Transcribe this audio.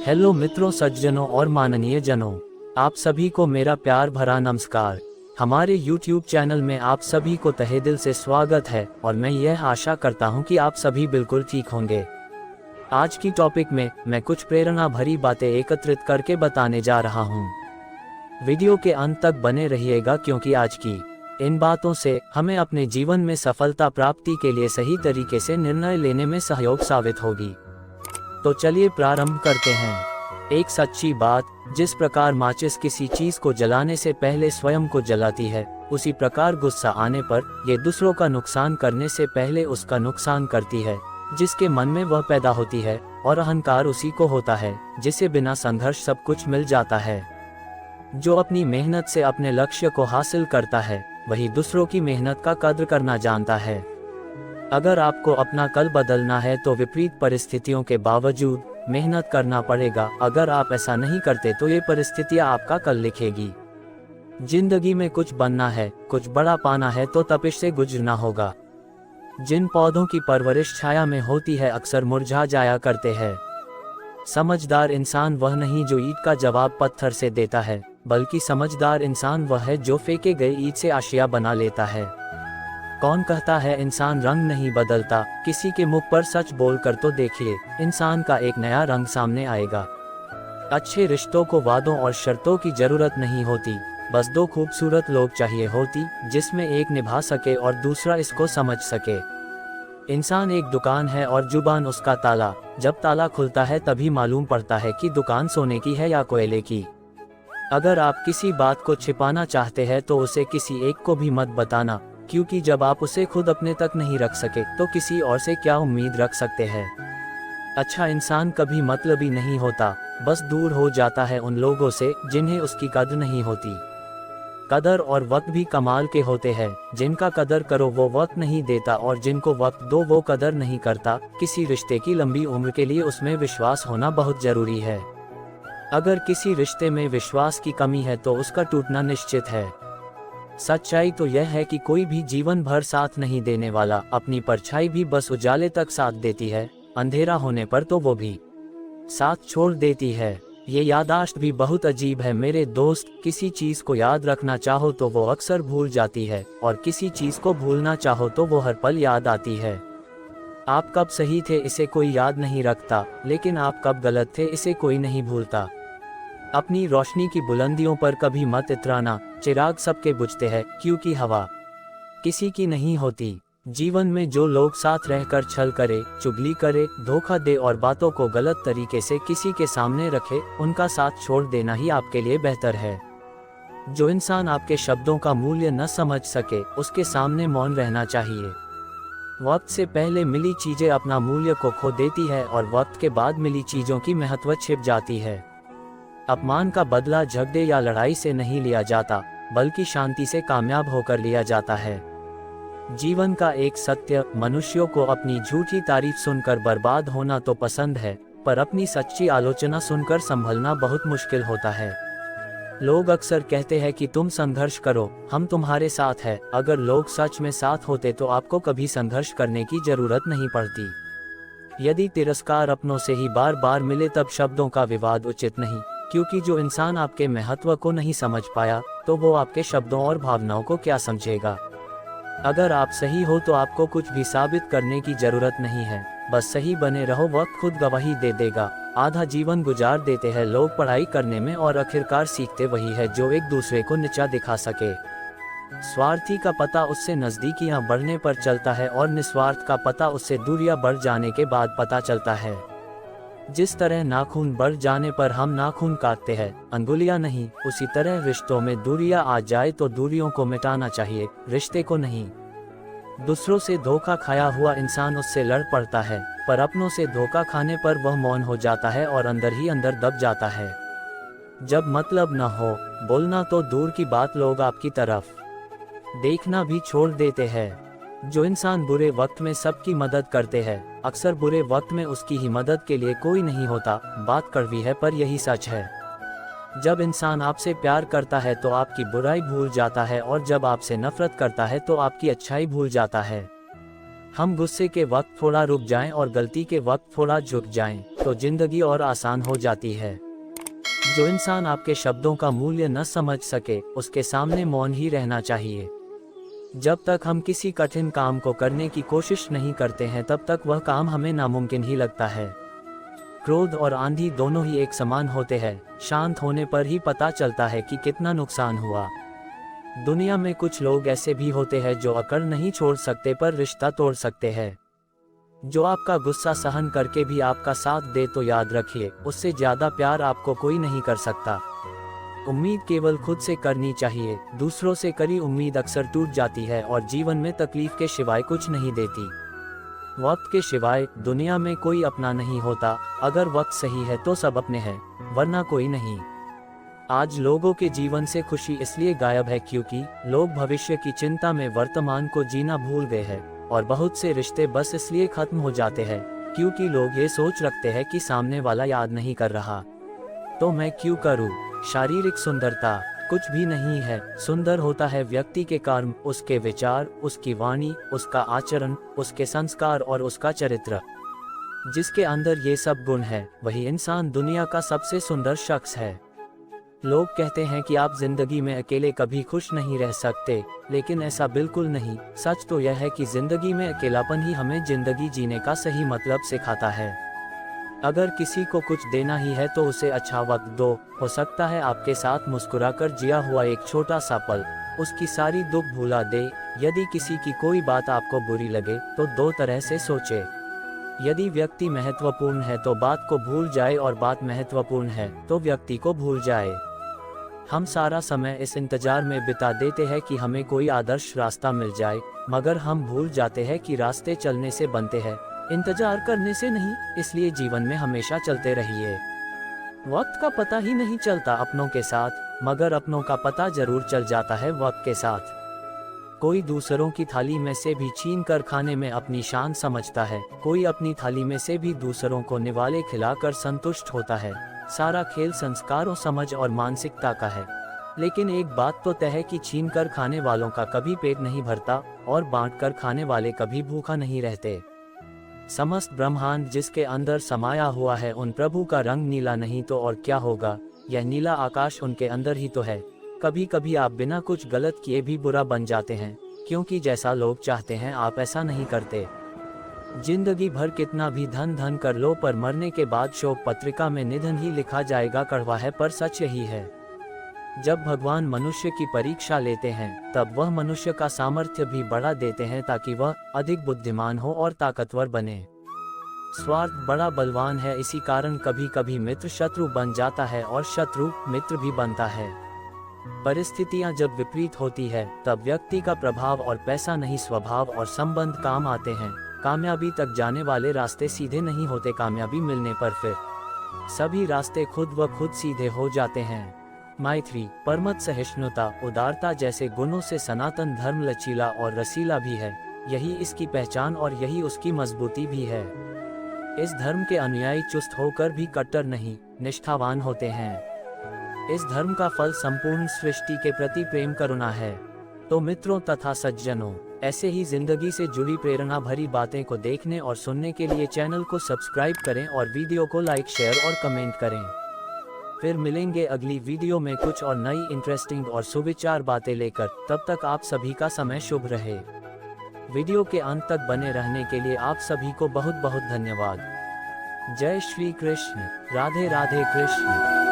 Hello मित्रों, सज्जनों और माननीय जनों, आप सभी को मेरा प्यार भरा नमस्कार। हमारे YouTube चैनल में आप सभी को तहे दिल से स्वागत है और मैं यह आशा करता हूं कि आप सभी बिल्कुल ठीक होंगे। आज की टॉपिक में मैं कुछ प्रेरणा भरी बातें एकत्रित करके बताने जा रहा हूं। वीडियो के अंत तक बने रहिएगा क्योंकि आज की इन बातों से हमें अपने जीवन में सफलता प्राप्ति के लिए सही तरीके से निर्णय लेने में सहयोग साबित होगी। तो चलिए प्रारंभ करते हैं। एक सच्ची बात, जिस प्रकार माचिस किसी चीज को जलाने से पहले स्वयं को जलाती है, उसी प्रकार गुस्सा आने पर ये दूसरों का नुकसान करने से पहले उसका नुकसान करती है। जिसके मन में वह पैदा होती है और अहंकार उसी को होता है जिसे बिना संघर्ष सब कुछ मिल जाता है। जो अपनी मेहनत से अपने लक्ष्य को हासिल करता है, वही दूसरों की मेहनत का कद्र करना जानता है। अगर आपको अपना कल बदलना है तो विपरीत परिस्थितियों के बावजूद मेहनत करना पड़ेगा। अगर आप ऐसा नहीं करते तो ये परिस्थितियां आपका कल लिखेगी। जिंदगी में कुछ बनना है, कुछ बड़ा पाना है तो तपिश से गुजरना होगा। जिन पौधों की परवरिश छाया में होती है अक्सर मुरझा जाया करते हैं। समझदार इंसान वह नहीं जो ईंट का जवाब पत्थर से देता है, बल्कि समझदार इंसान वह है जो फेंके गए ईंट से आशिया बना लेता है। कौन कहता है इंसान रंग नहीं बदलता? किसी के मुख पर सच बोलकर तो देखिए, इंसान का एक नया रंग सामने आएगा। अच्छे रिश्तों को वादों और शर्तों की जरूरत नहीं होती, बस दो खूबसूरत लोग चाहिए होती, जिसमें एक निभा सके और दूसरा इसको समझ सके। इंसान एक दुकान है और जुबान उसका ताला। जब ताला खुलता है तभी मालूम पड़ता है कि दुकान सोने की है या कोयले की। अगर आप किसी बात को छिपाना चाहते हैं तो उसे किसी एक को भी मत बताना, क्योंकि जब आप उसे खुद अपने तक नहीं रख सके तो किसी और से क्या उम्मीद रख सकते हैं। अच्छा इंसान कभी मतलबी नहीं होता, बस दूर हो जाता है उन लोगों से जिन्हें उसकी कदर नहीं होती। कदर और वक्त भी कमाल के होते हैं। जिनका कदर करो वो वक्त नहीं देता और जिनको वक्त दो वो कदर नहीं करता। किसी रिश्ते की लंबी उम्र के लिए उसमें विश्वास होना बहुत जरूरी है। अगर किसी रिश्ते में विश्वास की कमी है तो उसका टूटना निश्चित है। सच्चाई तो यह है कि कोई भी जीवन भर साथ नहीं देने वाला। अपनी परछाई भी बस उजाले तक साथ देती है, अंधेरा होने पर तो वो भी साथ छोड़ देती है। ये याददाश्त भी बहुत अजीब है मेरे दोस्त। किसी चीज को याद रखना चाहो तो वो अक्सर भूल जाती है और किसी चीज को भूलना चाहो तो वो हर पल याद आती है। आप कब सही थे इसे कोई याद नहीं रखता, लेकिन आप कब गलत थे इसे कोई नहीं भूलता। अपनी रोशनी की बुलंदियों पर कभी मत इतराना। चिराग सबके बुझते हैं क्योंकि हवा किसी की नहीं होती। जीवन में जो लोग साथ रहकर छल करे, चुगली करे, धोखा दे और बातों को गलत तरीके से किसी के सामने रखे, उनका साथ छोड़ देना ही आपके लिए बेहतर है। जो इंसान आपके शब्दों का मूल्य न समझ सके, उसके सामने मौन रहना चाहिए। वक्त से पहले मिली चीजें अपना मूल्य को खो देती है और वक्त के बाद मिली चीजों की महत्व छिप जाती है। अपमान का बदला झगड़े या लड़ाई से नहीं लिया जाता, बल्कि शांति से कामयाब होकर लिया जाता है। जीवन का एक सत्य, मनुष्यों को अपनी झूठी तारीफ सुनकर बर्बाद होना तो पसंद है, पर अपनी सच्ची आलोचना सुनकर संभलना बहुत मुश्किल होता है। लोग अक्सर कहते हैं कि तुम संघर्ष करो, हम तुम्हारे साथ हैं। अगर लोग सच में साथ होते तो आपको कभी संघर्ष करने की जरूरत नहीं पड़ती। यदि तिरस्कार अपनों से ही बार बार मिले तब शब्दों का विवाद उचित नहीं, क्योंकि जो इंसान आपके महत्व को नहीं समझ पाया तो वो आपके शब्दों और भावनाओं को क्या समझेगा। अगर आप सही हो तो आपको कुछ भी साबित करने की जरूरत नहीं है, बस सही बने रहो, वक्त खुद गवाही दे देगा। आधा जीवन गुजार देते हैं लोग पढ़ाई करने में और आखिरकार सीखते वही है जो एक दूसरे को नीचा दिखा सके। स्वार्थी का पता उससे नजदीकियां बढ़ने पर चलता है और निस्वार्थ का पता उससे दूरियां बढ़ जाने के बाद पता चलता है। जिस तरह नाखून बढ़ जाने पर हम नाखून काटते हैं, अंगुलियां नहीं, उसी तरह रिश्तों में दूरियां आ जाए तो दूरियों को मिटाना चाहिए, रिश्ते को नहीं। दूसरों से धोखा खाया हुआ इंसान उससे लड़ पड़ता है, पर अपनों से धोखा खाने पर वह मौन हो जाता है और अंदर ही अंदर दब जाता है। जब मतलब न हो बोलना तो दूर की बात, लोग आपकी तरफ देखना भी छोड़ देते हैं। जो इंसान बुरे वक्त में सबकी मदद करते हैं, अक्सर बुरे वक्त में उसकी ही मदद के लिए कोई नहीं होता। बात कड़वी है पर यही सच है। जब इंसान आपसे प्यार करता है तो आपकी बुराई भूल जाता है और जब आपसे नफरत करता है तो आपकी अच्छाई भूल जाता है। हम गुस्से के वक्त थोड़ा रुक जाएं और गलती के वक्त थोड़ा झुक जाएं, तो जिंदगी और आसान हो जाती है। जो इंसान आपके शब्दों का मूल्य न समझ सके, उसके सामने मौन ही रहना चाहिए। जब तक हम किसी कठिन काम को करने की कोशिश नहीं करते हैं, तब तक वह काम हमें नामुमकिन ही लगता है। क्रोध और आंधी दोनों ही एक समान होते हैं, शांत होने पर ही पता चलता है कि कितना नुकसान हुआ। दुनिया में कुछ लोग ऐसे भी होते हैं जो अकड़ नहीं छोड़ सकते पर रिश्ता तोड़ सकते हैं। जो आपका गुस्सा सहन करके भी आपका साथ दे तो याद रखिए, उससे ज्यादा प्यार आपको कोई नहीं कर सकता। उम्मीद केवल खुद से करनी चाहिए, दूसरों से करी उम्मीद अक्सर टूट जाती है और जीवन में तकलीफ के सिवाय कुछ नहीं देती। वक्त के सिवाय दुनिया में कोई अपना नहीं होता। अगर वक्त सही है तो सब अपने हैं, वरना कोई नहीं। आज लोगों के जीवन से खुशी इसलिए गायब है क्योंकि लोग भविष्य की चिंता में वर्तमान को जीना भूल गए हैं, और बहुत से रिश्ते बस इसलिए खत्म हो जाते हैं क्योंकि लोग ये सोच रखते हैं कि सामने वाला याद नहीं कर रहा, तो मैं क्यों करूं। शारीरिक सुंदरता कुछ भी नहीं है, सुंदर होता है व्यक्ति के कर्म, उसके विचार, उसकी वाणी, उसका आचरण, उसके संस्कार और उसका चरित्र। जिसके अंदर ये सब गुण है, वही इंसान दुनिया का सबसे सुंदर शख्स है। लोग कहते हैं कि आप जिंदगी में अकेले कभी खुश नहीं रह सकते, लेकिन ऐसा बिल्कुल नहीं। सच तो यह है कि जिंदगी में अकेलापन ही हमें जिंदगी जीने का सही मतलब सिखाता है। अगर किसी को कुछ देना ही है तो उसे अच्छा वक्त दो। हो सकता है आपके साथ मुस्कुराकर जिया हुआ एक छोटा सा पल उसकी सारी दुख भुला दे। यदि किसी की कोई बात आपको बुरी लगे तो दो तरह से सोचे। यदि व्यक्ति महत्वपूर्ण है तो बात को भूल जाए, और बात महत्वपूर्ण है तो व्यक्ति को भूल जाए। हम सारा समय इस इंतजार में बिता देते हैं कि हमें कोई आदर्श रास्ता मिल जाए, मगर हम भूल जाते हैं कि रास्ते चलने से बनते हैं, इंतजार करने से नहीं। इसलिए जीवन में हमेशा चलते रहिए। वक्त का पता ही नहीं चलता अपनों के साथ, मगर अपनों का पता जरूर चल जाता है वक्त के साथ। कोई दूसरों की थाली में से भी छीन कर खाने में अपनी शान समझता है, कोई अपनी थाली में से भी दूसरों को निवाले खिलाकर संतुष्ट होता है। सारा खेल संस्कारों, समझ और मानसिकता का है। लेकिन एक बात तो तय है कि छीन कर खाने वालों का कभी पेट नहीं भरता, और बांट कर खाने वाले कभी भूखा नहीं रहते। समस्त ब्रह्मांड जिसके अंदर समाया हुआ है, उन प्रभु का रंग नीला नहीं तो और क्या होगा। यह नीला आकाश उनके अंदर ही तो है। कभी कभी आप बिना कुछ गलत किए भी बुरा बन जाते हैं, क्योंकि जैसा लोग चाहते हैं आप ऐसा नहीं करते। जिंदगी भर कितना भी धन धन कर लो, पर मरने के बाद शोक पत्रिका में निधन ही लिखा जाएगा। कड़वा है पर सच यही है। जब भगवान मनुष्य की परीक्षा लेते हैं, तब वह मनुष्य का सामर्थ्य भी बढ़ा देते हैं ताकि वह अधिक बुद्धिमान हो और ताकतवर बने। स्वार्थ बड़ा बलवान है, इसी कारण कभी कभी मित्र शत्रु बन जाता है और शत्रु मित्र भी बनता है। परिस्थितियां जब विपरीत होती है, तब व्यक्ति का प्रभाव और पैसा नहीं, स्वभाव और संबंध काम आते हैं। कामयाबी तक जाने वाले रास्ते सीधे नहीं होते, कामयाबी मिलने पर फिर सभी रास्ते खुद व खुद सीधे हो जाते हैं। मैत्री, परमत, सहिष्णुता, उदारता जैसे गुणों से सनातन धर्म लचीला और रसीला भी है। यही इसकी पहचान और यही उसकी मजबूती भी है। इस धर्म के अनुयायी चुस्त होकर भी कट्टर नहीं, निष्ठावान होते हैं। इस धर्म का फल संपूर्ण सृष्टि के प्रति प्रेम करुणा है। तो मित्रों तथा सज्जनों, ऐसे ही जिंदगी से जुड़ी प्रेरणा भरी बातें को देखने और सुनने के लिए चैनल को सब्सक्राइब करें और वीडियो को लाइक, शेयर और कमेंट करें। फिर मिलेंगे अगली वीडियो में कुछ और नई इंटरेस्टिंग और सुविचार बातें लेकर। तब तक आप सभी का समय शुभ रहे। वीडियो के अंत तक बने रहने के लिए आप सभी को बहुत बहुत धन्यवाद। जय श्री कृष्ण। राधे राधे कृष्ण।